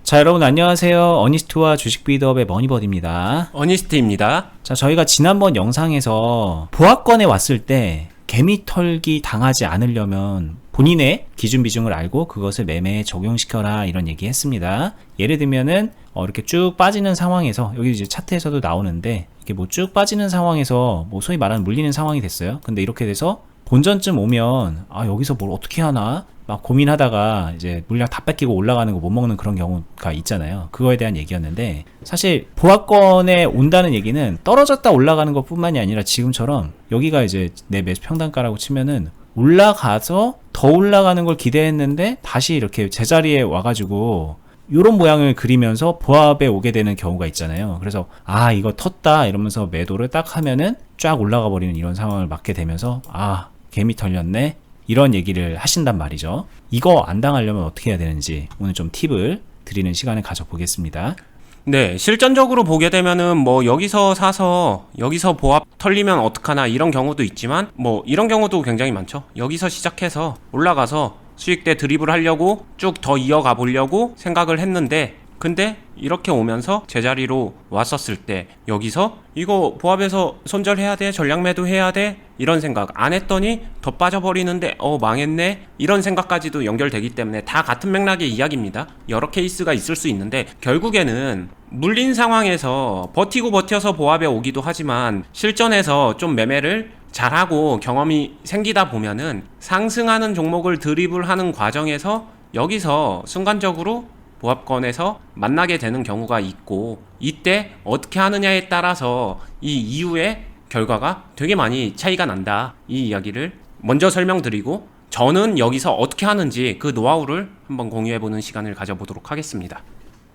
자, 여러분 안녕하세요. 어니스트와 주식 빌드업의 머니버디입니다. 어니스트입니다. 자, 저희가 지난번 영상에서 보합권에 왔을 때 개미 털기 당하지 않으려면 본인의 기준 비중을 알고 그것을 매매에 적용시켜라, 이런 얘기 했습니다. 예를 들면은 이렇게 쭉 빠지는 상황에서, 여기 이제 차트에서도 나오는데, 이렇게 뭐 쭉 빠지는 상황에서 뭐 소위 말하는 물리는 상황이 됐어요. 근데 이렇게 돼서 본전쯤 오면 여기서 뭘 어떻게 하나 막 고민하다가 이제 물량 다 뺏기고 올라가는 거 못 먹는 그런 경우가 있잖아요. 그거에 대한 얘기였는데, 사실 보합권에 온다는 얘기는 떨어졌다 올라가는 것 뿐만이 아니라 지금처럼 여기가 이제 내 매수 평단가라고 치면은 올라가서 더 올라가는 걸 기대했는데 다시 이렇게 제자리에 와가지고 요런 모양을 그리면서 보합에 오게 되는 경우가 있잖아요. 그래서 이거 텄다 이러면서 매도를 딱 하면은 쫙 올라가 버리는 이런 상황을 맞게 되면서 개미 털렸네, 이런 얘기를 하신단 말이죠. 이거 안 당하려면 어떻게 해야 되는지 오늘 좀 팁을 드리는 시간을 가져보겠습니다. 네, 실전적으로 보게 되면은 뭐 여기서 사서 여기서 보합 털리면 어떡하나 이런 경우도 있지만, 뭐 이런 경우도 굉장히 많죠. 여기서 시작해서 올라가서 수익대 드립을 하려고 쭉 더 이어가 보려고 생각을 했는데, 근데 이렇게 오면서 제자리로 왔었을 때 여기서 이거 보합에서 손절해야 돼, 전략 매도 해야 돼, 이런 생각 안 했더니 더 빠져버리는데 망했네, 이런 생각까지도 연결되기 때문에 다 같은 맥락의 이야기입니다. 여러 케이스가 있을 수 있는데, 결국에는 물린 상황에서 버텨서 보합에 오기도 하지만 실전에서 좀 매매를 잘하고 경험이 생기다 보면은 상승하는 종목을 드립을 하는 과정에서 여기서 순간적으로 보합권에서 만나게 되는 경우가 있고, 이때 어떻게 하느냐에 따라서 이 이후의 결과가 되게 많이 차이가 난다, 이 이야기를 먼저 설명드리고, 저는 여기서 어떻게 하는지 그 노하우를 한번 공유해보는 시간을 가져보도록 하겠습니다.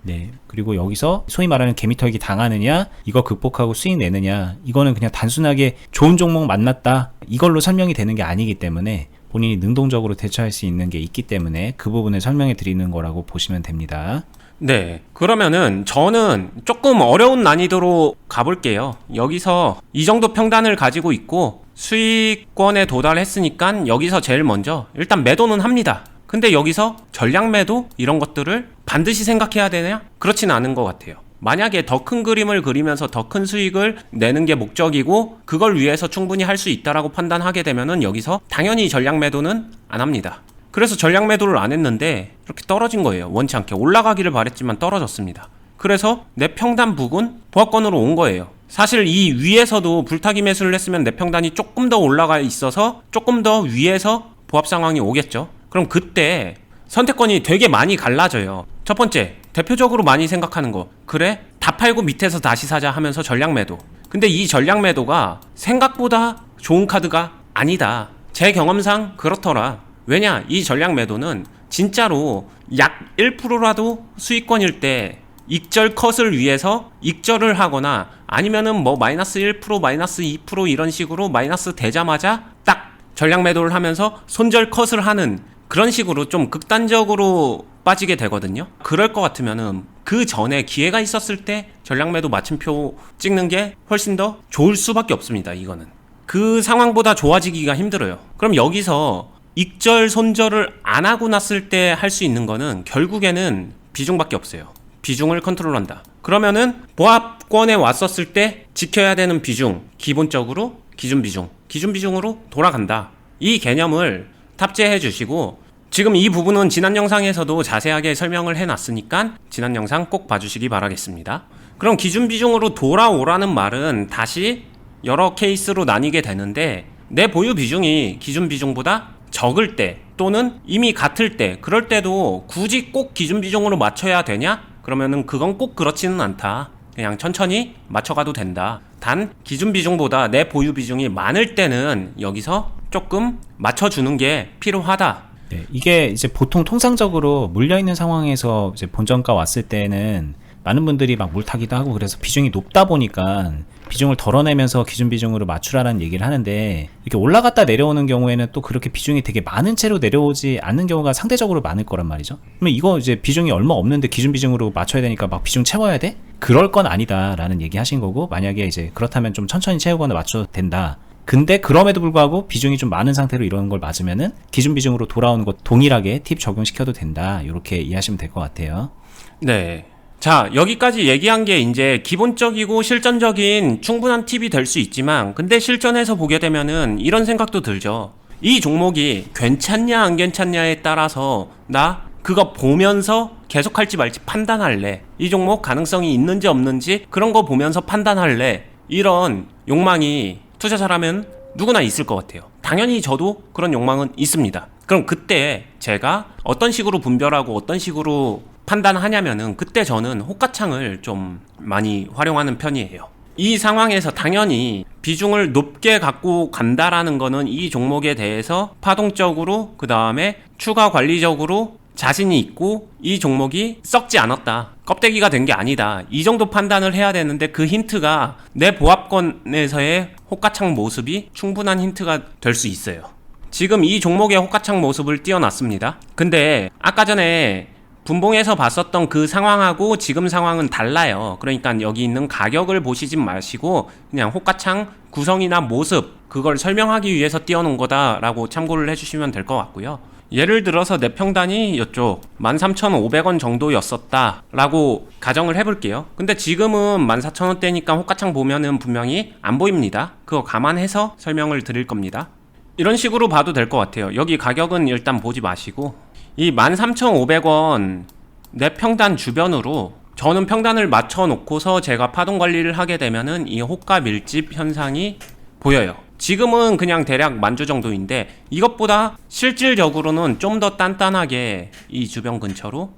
네, 그리고 여기서 소위 말하는 개미 털기 당하느냐, 이거 극복하고 수익 내느냐, 이거는 그냥 단순하게 좋은 종목 만났다 이걸로 설명이 되는 게 아니기 때문에 본인이 능동적으로 대처할 수 있는 게 있기 때문에 그 부분을 설명해 드리는 거라고 보시면 됩니다. 네, 그러면은 저는 조금 어려운 난이도로 가볼게요. 여기서 이 정도 평단을 가지고 있고 수익권에 도달했으니까 여기서 제일 먼저 일단 매도는 합니다. 근데 여기서 전략 매도 이런 것들을 반드시 생각해야 되냐? 그렇지는 않은 것 같아요. 만약에 더 큰 그림을 그리면서 더 큰 수익을 내는 게 목적이고 그걸 위해서 충분히 할 수 있다라고 판단하게 되면은 여기서 당연히 전략 매도는 안 합니다. 그래서 전략 매도를 안 했는데 이렇게 떨어진 거예요. 원치 않게 올라가기를 바랬지만 떨어졌습니다. 그래서 내 평단 부근 보합권으로 온 거예요. 사실 이 위에서도 불타기 매수를 했으면 내 평단이 조금 더 올라가 있어서 조금 더 위에서 보합 상황이 오겠죠. 그럼 그때 선택권이 되게 많이 갈라져요. 첫 번째, 대표적으로 많이 생각하는 거, 그래? 다 팔고 밑에서 다시 사자 하면서 전략 매도. 근데 이 전략 매도가 생각보다 좋은 카드가 아니다. 제 경험상 그렇더라. 왜냐? 이 전략 매도는 진짜로 약 1%라도 수익권일 때 익절 컷을 위해서 익절을 하거나 아니면은 뭐 마이너스 1%, 마이너스 2% 이런 식으로 마이너스 되자마자 딱 전략 매도를 하면서 손절 컷을 하는 그런 식으로 좀 극단적으로 빠지게 되거든요. 그럴 것 같으면은 그 전에 기회가 있었을 때 전략 매도 마침표 찍는 게 훨씬 더 좋을 수밖에 없습니다. 이거는 그 상황보다 좋아지기가 힘들어요. 그럼 여기서 익절 손절을 안 하고 났을 때 할 수 있는 거는 결국에는 비중밖에 없어요. 비중을 컨트롤한다. 그러면은 보합권에 왔었을 때 지켜야 되는 비중, 기본적으로 기준 비중으로 돌아간다. 이 개념을 탑재해 주시고, 지금 이 부분은 지난 영상에서도 자세하게 설명을 해놨으니까 지난 영상 꼭 봐주시기 바라겠습니다. 그럼 기준 비중으로 돌아오라는 말은 다시 여러 케이스로 나뉘게 되는데, 내 보유 비중이 기준 비중보다 적을 때 또는 이미 같을 때, 그럴 때도 굳이 꼭 기준 비중으로 맞춰야 되냐? 그러면은 그건 꼭 그렇지는 않다. 그냥 천천히 맞춰가도 된다. 단 기준 비중보다 내 보유 비중이 많을 때는 여기서 조금 맞춰주는 게 필요하다. 네, 이게 이제 보통 통상적으로 물려있는 상황에서 이제 본전가 왔을 때는 많은 분들이 막 물타기도 하고 그래서 비중이 높다 보니까 비중을 덜어내면서 기준 비중으로 맞추라는 얘기를 하는데, 이렇게 올라갔다 내려오는 경우에는 또 그렇게 비중이 되게 많은 채로 내려오지 않는 경우가 상대적으로 많을 거란 말이죠. 그러면 이거 이제 비중이 얼마 없는데 기준 비중으로 맞춰야 되니까 막 비중 채워야 돼? 그럴 건 아니다 라는 얘기 하신 거고, 만약에 이제 그렇다면 좀 천천히 채우거나 맞춰도 된다. 근데 그럼에도 불구하고 비중이 좀 많은 상태로 이런 걸 맞으면은 기준 비중으로 돌아오는 것 동일하게 팁 적용시켜도 된다, 이렇게 이해하시면 될 것 같아요. 네. 자, 여기까지 얘기한 게 이제 기본적이고 실전적인 충분한 팁이 될 수 있지만, 근데 실전에서 보게 되면은 이런 생각도 들죠. 이 종목이 괜찮냐 안 괜찮냐에 따라서 나 그거 보면서 계속할지 말지 판단할래. 이 종목 가능성이 있는지 없는지 그런 거 보면서 판단할래. 이런 욕망이 투자자라면 누구나 있을 것 같아요. 당연히 저도 그런 욕망은 있습니다. 그럼 그때 제가 어떤 식으로 분별하고 어떤 식으로 판단하냐면은, 그때 저는 호가창을 좀 많이 활용하는 편이에요. 이 상황에서 당연히 비중을 높게 갖고 간다라는 거는 이 종목에 대해서 파동적으로, 그 다음에 추가 관리적으로 자신이 있고 이 종목이 썩지 않았다, 껍데기가 된 게 아니다, 이 정도 판단을 해야 되는데, 그 힌트가 내 보합권에서의 호가창 모습이 충분한 힌트가 될 수 있어요. 지금 이 종목의 호가창 모습을 띄워놨습니다. 근데 아까 전에 분봉에서 봤었던 그 상황하고 지금 상황은 달라요. 그러니까 여기 있는 가격을 보시지 마시고 그냥 호가창 구성이나 모습, 그걸 설명하기 위해서 띄워놓은 거다라고 참고를 해주시면 될 것 같고요. 예를 들어서 내 평단이 이쪽 13,500원 정도였었다 라고 가정을 해볼게요. 근데 지금은 14,000원대니까 호가창 보면은 분명히 안 보입니다. 그거 감안해서 설명을 드릴 겁니다. 이런 식으로 봐도 될 것 같아요. 여기 가격은 일단 보지 마시고, 이 13,500원 내 평단 주변으로 저는 평단을 맞춰 놓고서 제가 파동 관리를 하게 되면은 이 호가 밀집 현상이 보여요. 지금은 그냥 대략 만주 정도인데, 이것보다 실질적으로는 좀 더 단단하게 이 주변 근처로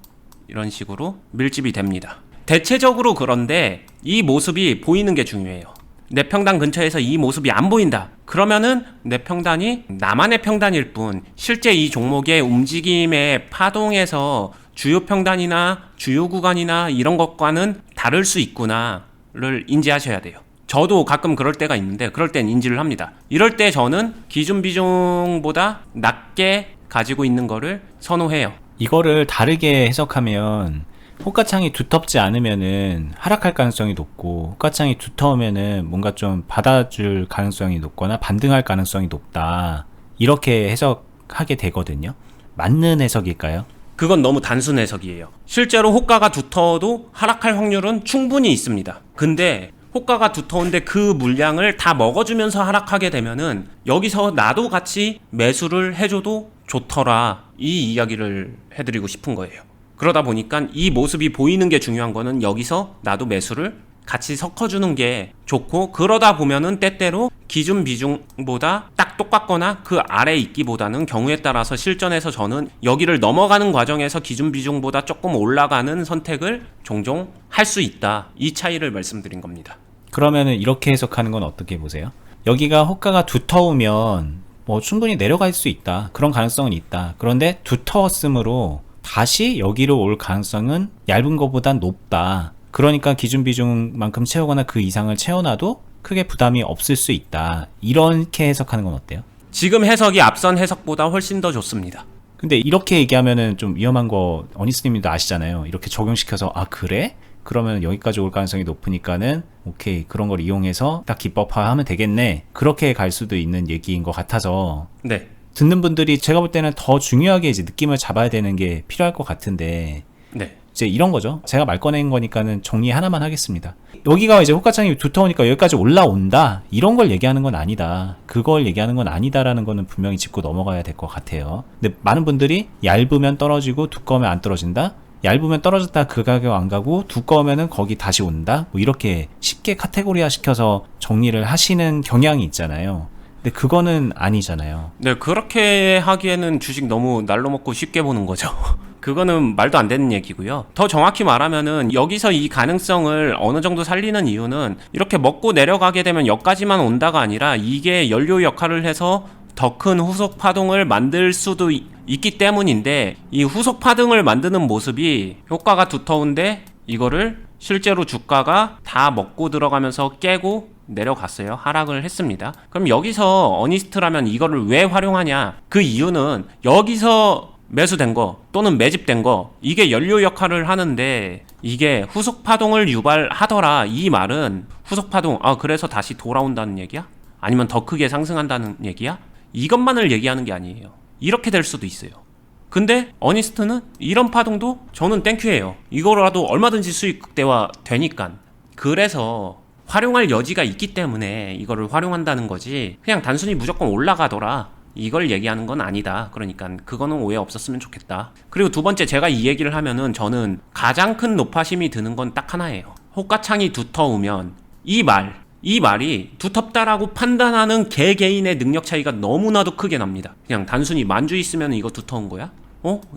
이런 식으로 밀집이 됩니다. 대체적으로 그런데 이 모습이 보이는 게 중요해요. 내 평단 근처에서 이 모습이 안 보인다, 그러면은 내 평단이 나만의 평단일 뿐, 실제 이 종목의 움직임의 파동에서 주요 평단이나 주요 구간이나 이런 것과는 다를 수 있구나를 인지하셔야 돼요. 저도 가끔 그럴 때가 있는데, 그럴 땐 인지를 합니다. 이럴 때 저는 기준 비중보다 낮게 가지고 있는 거를 선호해요. 이거를 다르게 해석하면 호가창이 두텁지 않으면은 하락할 가능성이 높고, 호가창이 두터우면은 뭔가 좀 받아줄 가능성이 높거나 반등할 가능성이 높다, 이렇게 해석하게 되거든요. 맞는 해석일까요? 그건 너무 단순 해석이에요. 실제로 호가가 두터워도 하락할 확률은 충분히 있습니다. 근데 호가가 두터운데 그 물량을 다 먹어주면서 하락하게 되면은 여기서 나도 같이 매수를 해줘도 좋더라, 이 이야기를 해드리고 싶은 거예요. 그러다 보니까 이 모습이 보이는 게 중요한 거는, 여기서 나도 매수를 같이 섞어주는 게 좋고, 그러다 보면은 때때로 기준 비중보다 딱 똑같거나 그 아래 있기보다는 경우에 따라서 실전에서 저는 여기를 넘어가는 과정에서 기준 비중보다 조금 올라가는 선택을 종종 할 수 있다, 이 차이를 말씀드린 겁니다. 그러면은 이렇게 해석하는 건 어떻게 보세요? 여기가 호가가 두터우면 뭐 충분히 내려갈 수 있다, 그런 가능성은 있다. 그런데 두터웠으므로 다시 여기로 올 가능성은 얇은 것보단 높다. 그러니까 기준 비중만큼 채우거나 그 이상을 채워놔도 크게 부담이 없을 수 있다, 이렇게 해석하는 건 어때요? 지금 해석이 앞선 해석보다 훨씬 더 좋습니다. 근데 이렇게 얘기하면은 좀 위험한 거 어니스님도 아시잖아요. 이렇게 적용시켜서 아 그래? 그러면 여기까지 올 가능성이 높으니까는 오케이, 그런 걸 이용해서 딱 기법화하면 되겠네, 그렇게 갈 수도 있는 얘기인 것 같아서, 네. 듣는 분들이 제가 볼 때는 더 중요하게 이제 느낌을 잡아야 되는 게 필요할 것 같은데, 네. 이제 이런 거죠. 제가 말 꺼낸 거니까는 정리 하나만 하겠습니다. 여기가 이제 호가창이 두터우니까 여기까지 올라온다, 이런 걸 얘기하는 건 아니다, 그걸 얘기하는 건 아니다라는 거는 분명히 짚고 넘어가야 될 것 같아요. 근데 많은 분들이 얇으면 떨어지고 두꺼우면 안 떨어진다, 얇으면 떨어졌다 그 가격 안 가고 두꺼우면은 거기 다시 온다, 뭐 이렇게 쉽게 카테고리화 시켜서 정리를 하시는 경향이 있잖아요. 근데 그거는 아니잖아요. 네, 그렇게 하기에는 주식 너무 날로 먹고 쉽게 보는 거죠. 그거는 말도 안 되는 얘기고요. 더 정확히 말하면은 여기서 이 가능성을 어느 정도 살리는 이유는, 이렇게 먹고 내려가게 되면 여기까지만 온다가 아니라 이게 연료 역할을 해서 더 큰 후속 파동을 만들 수도 있기 때문인데, 이 후속 파동을 만드는 모습이 효과가 두터운데 이거를 실제로 주가가 다 먹고 들어가면서 깨고 내려갔어요. 하락을 했습니다. 그럼 여기서 어니스트라면 이거를 왜 활용하냐? 그 이유는 여기서 매수된 거 또는 매집된 거, 이게 연료 역할을 하는데, 이게 후속 파동을 유발하더라, 이 말은 후속 파동, 그래서 다시 돌아온다는 얘기야? 아니면 더 크게 상승한다는 얘기야? 이것만을 얘기하는 게 아니에요. 이렇게 될 수도 있어요. 근데 어니스트는 이런 파동도 저는 땡큐예요. 이거라도 얼마든지 수익 극대화 되니까. 그래서 활용할 여지가 있기 때문에 이거를 활용한다는 거지, 그냥 단순히 무조건 올라가더라 이걸 얘기하는 건 아니다. 그러니까 그거는 오해 없었으면 좋겠다. 그리고 두 번째, 제가 이 얘기를 하면은 저는 가장 큰 노파심이 드는 건 딱 하나예요. 호가창이 두터우면 이 말이 두텁다라고 판단하는 개개인의 능력 차이가 너무나도 크게 납니다. 그냥 단순히 만주 있으면 이거 두터운 거야?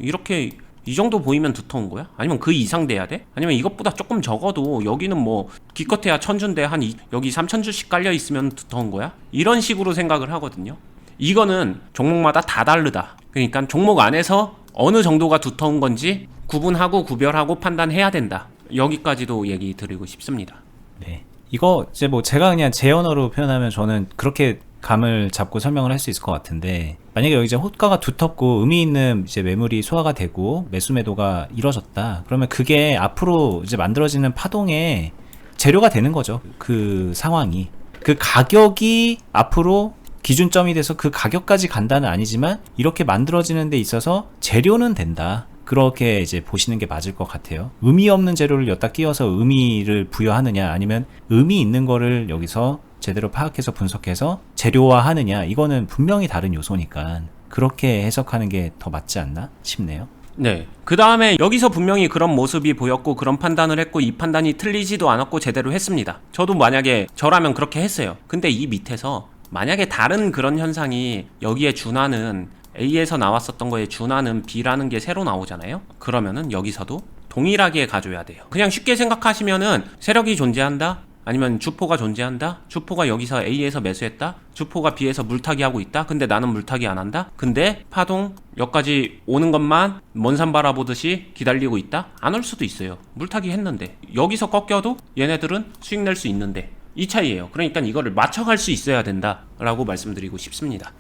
이렇게 이 정도 보이면 두터운 거야? 아니면 그 이상 돼야 돼? 아니면 이것보다 조금 적어도 여기는 뭐 기껏해야 1000주인데 여기 3000주씩 깔려 있으면 두터운 거야? 이런 식으로 생각을 하거든요. 이거는 종목마다 다 다르다. 그러니까 종목 안에서 어느 정도가 두터운 건지 구분하고 구별하고 판단해야 된다. 여기까지도 얘기 드리고 싶습니다. 네. 이거 이제 뭐 제가 그냥 제 언어로 표현하면 저는 그렇게 감을 잡고 설명을 할 수 있을 것 같은데, 만약에 여기 이제 호가가 두텁고 의미 있는 이제 매물이 소화가 되고 매수 매도가 이루어졌다. 그러면 그게 앞으로 이제 만들어지는 파동의 재료가 되는 거죠. 그 상황이. 그 가격이 앞으로 기준점이 돼서 그 가격까지 간다는 아니지만 이렇게 만들어지는 데 있어서 재료는 된다. 그렇게 이제 보시는 게 맞을 것 같아요. 의미 없는 재료를 여기다 끼워서 의미를 부여하느냐, 아니면 의미 있는 거를 여기서 제대로 파악해서 분석해서 재료화하느냐, 이거는 분명히 다른 요소니까 그렇게 해석하는 게 더 맞지 않나 싶네요. 네. 그 다음에 여기서 분명히 그런 모습이 보였고 그런 판단을 했고 이 판단이 틀리지도 않았고 제대로 했습니다. 저도 만약에 저라면 그렇게 했어요. 근데 이 밑에서 만약에 다른 그런 현상이 여기에 준하는, A에서 나왔었던 거에 준하는 B라는 게 새로 나오잖아요. 그러면은 여기서도 동일하게 가져야 돼요. 그냥 쉽게 생각하시면은 세력이 존재한다, 아니면 주포가 존재한다, 주포가 여기서 A에서 매수했다, 주포가 B에서 물타기 하고 있다, 근데 나는 물타기 안 한다, 근데 파동 여기까지 오는 것만 먼 산 바라보듯이 기다리고 있다? 안 올 수도 있어요. 물타기 했는데. 여기서 꺾여도 얘네들은 수익 낼 수 있는데. 이 차이예요. 그러니까 이거를 맞춰갈 수 있어야 된다라고 말씀드리고 싶습니다.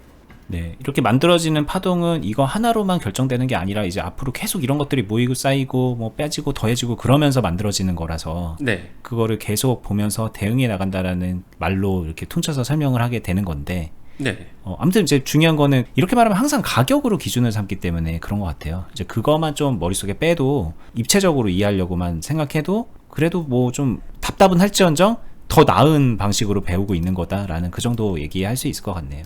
네, 이렇게 만들어지는 파동은 이거 하나로만 결정되는 게 아니라 이제 앞으로 계속 이런 것들이 모이고 쌓이고 뭐 빼지고 더해지고 그러면서 만들어지는 거라서, 네. 그거를 계속 보면서 대응해 나간다라는 말로 이렇게 퉁쳐서 설명을 하게 되는 건데, 네. 아무튼 이제 중요한 거는 이렇게 말하면 항상 가격으로 기준을 삼기 때문에 그런 것 같아요. 이제 그거만 좀 머릿속에 빼도, 입체적으로 이해하려고만 생각해도 그래도 뭐 좀 답답은 할지언정 더 나은 방식으로 배우고 있는 거다라는 그 정도 얘기할 수 있을 것 같네요.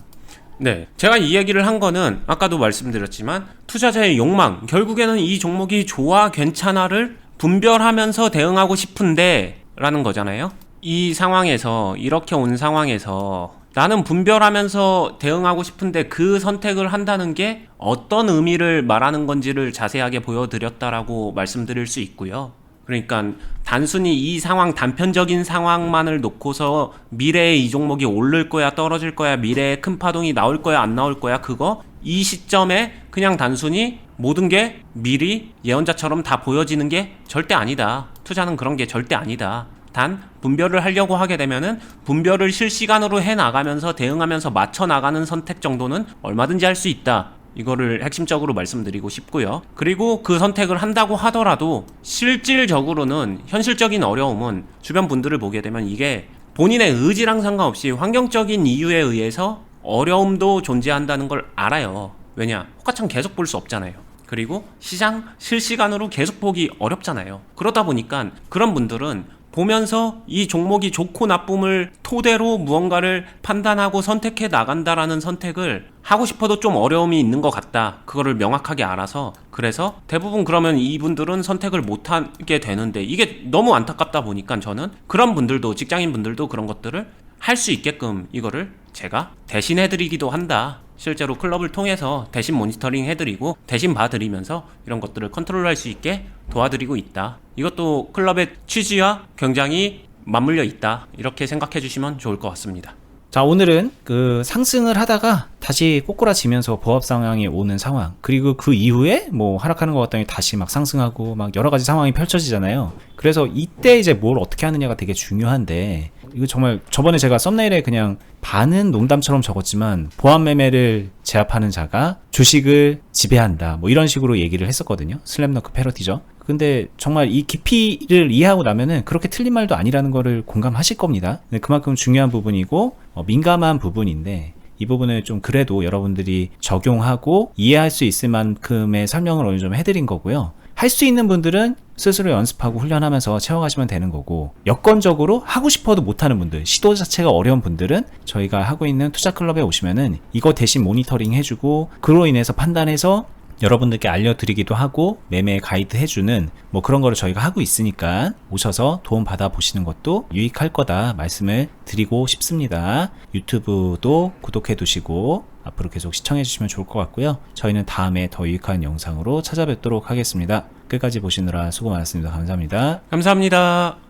네. 제가 이 얘기를 한 거는 아까도 말씀드렸지만 투자자의 욕망, 결국에는 이 종목이 좋아 괜찮아를 분별하면서 대응하고 싶은데 라는 거잖아요. 이 상황에서, 이렇게 온 상황에서 나는 분별하면서 대응하고 싶은데 그 선택을 한다는 게 어떤 의미를 말하는 건지를 자세하게 보여드렸다라고 말씀드릴 수 있고요. 그러니까 단순히 이 상황, 단편적인 상황만을 놓고서 미래에 이 종목이 오를 거야 떨어질 거야, 미래에 큰 파동이 나올 거야 안 나올 거야, 그거 이 시점에 그냥 단순히 모든 게 미리 예언자처럼 다 보여지는 게 절대 아니다. 투자는 그런 게 절대 아니다. 단 분별을 하려고 하게 되면은 분별을 실시간으로 해 나가면서 대응하면서 맞춰 나가는 선택 정도는 얼마든지 할 수 있다. 이거를 핵심적으로 말씀드리고 싶고요. 그리고 그 선택을 한다고 하더라도 실질적으로는, 현실적인 어려움은 주변 분들을 보게 되면 이게 본인의 의지랑 상관없이 환경적인 이유에 의해서 어려움도 존재한다는 걸 알아요. 왜냐? 호가창 계속 볼 수 없잖아요. 그리고 시장 실시간으로 계속 보기 어렵잖아요. 그러다 보니까 그런 분들은 보면서 이 종목이 좋고 나쁨을 토대로 무언가를 판단하고 선택해 나간다라는 선택을 하고 싶어도 좀 어려움이 있는 것 같다. 그거를 명확하게 알아서, 그래서 대부분 그러면 이분들은 선택을 못하게 되는데, 이게 너무 안타깝다 보니까 저는 그런 분들도, 직장인 분들도 그런 것들을 할 수 있게끔 이거를 제가 대신 해드리기도 한다. 실제로 클럽을 통해서 대신 모니터링 해드리고 대신 봐드리면서 이런 것들을 컨트롤할 수 있게 도와드리고 있다. 이것도 클럽의 취지와 굉장히 맞물려 있다. 이렇게 생각해 주시면 좋을 것 같습니다. 자, 오늘은 그 상승을 하다가 다시 꼬꾸라지면서 보합 상황이 오는 상황, 그리고 그 이후에 뭐 하락하는 것 같더니 다시 막 상승하고 막 여러 가지 상황이 펼쳐지잖아요. 그래서 이때 이제 뭘 어떻게 하느냐가 되게 중요한데, 이거 정말 저번에 제가 썸네일에 그냥 반은 농담처럼 적었지만 보합 매매를 제압하는 자가 주식을 지배한다, 뭐 이런 식으로 얘기를 했었거든요. 슬램덩크 패러디죠. 근데 정말 이 깊이를 이해하고 나면은 그렇게 틀린 말도 아니라는 거를 공감하실 겁니다. 그만큼 중요한 부분이고 민감한 부분인데, 이 부분을 좀 그래도 여러분들이 적용하고 이해할 수 있을 만큼의 설명을 어느 정도 해드린 거고요. 할 수 있는 분들은 스스로 연습하고 훈련하면서 채워가시면 되는 거고, 여건적으로 하고 싶어도 못하는 분들, 시도 자체가 어려운 분들은 저희가 하고 있는 투자클럽에 오시면은 이거 대신 모니터링 해주고, 그로 인해서 판단해서 여러분들께 알려드리기도 하고 매매 가이드 해주는 뭐 그런 거를 저희가 하고 있으니까 오셔서 도움 받아 보시는 것도 유익할 거다 말씀을 드리고 싶습니다. 유튜브도 구독해 두시고 앞으로 계속 시청해 주시면 좋을 것 같고요. 저희는 다음에 더 유익한 영상으로 찾아뵙도록 하겠습니다. 끝까지 보시느라 수고 많았습니다. 감사합니다. 감사합니다.